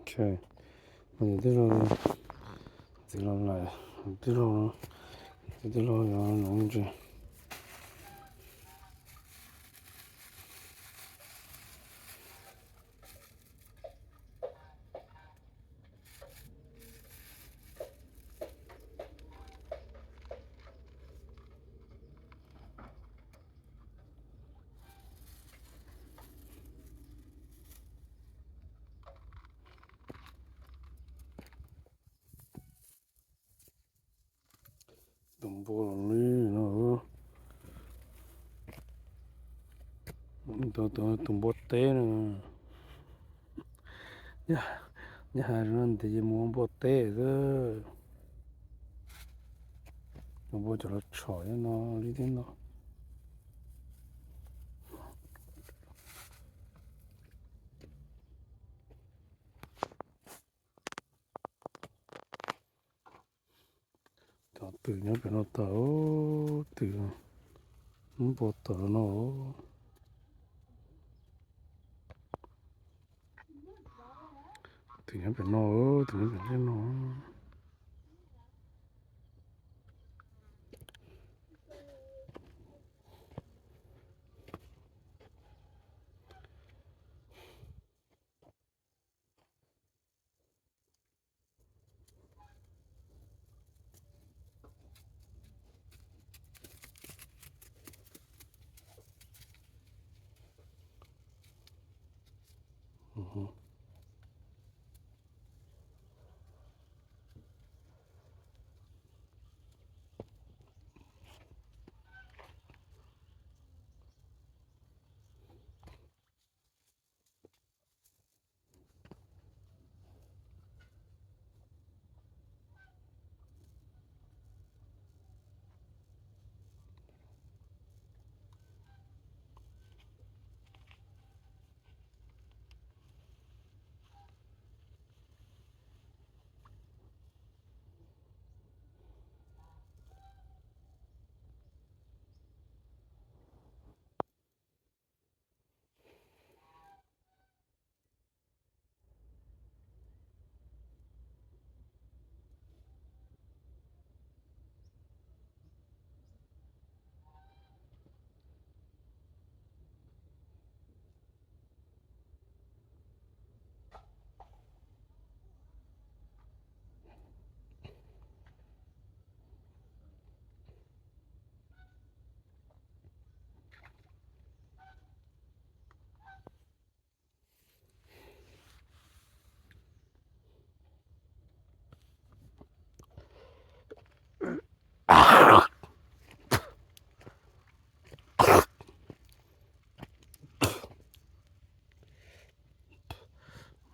OK，我这个来，这个要弄着。动波浪里咯，动波带呢，你还让这些摸波带的，我叫他吵呀呢，你听到？他对那边那到对了，波到了喏，对那边喏，对那边去喏。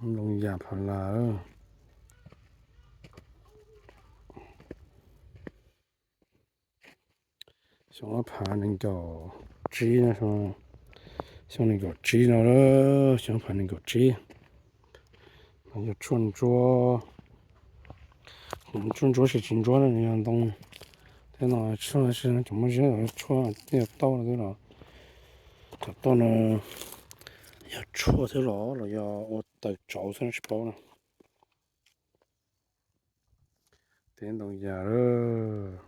ลงยาพารา像我爬那个鸡那种，像那个鸡那了，像爬那个鸡，那就转桌，转桌是转桌的那样东，在那吃了是怎么吃？戳那到了对了，它到了要戳在哪了？要我到早上去包了，电动牙了。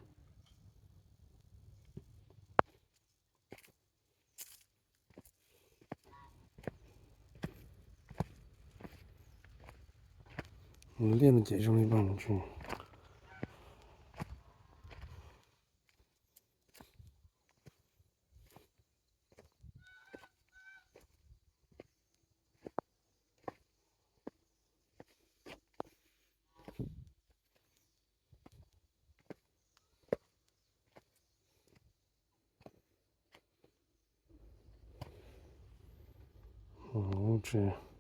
练的节上一半去。哦，这。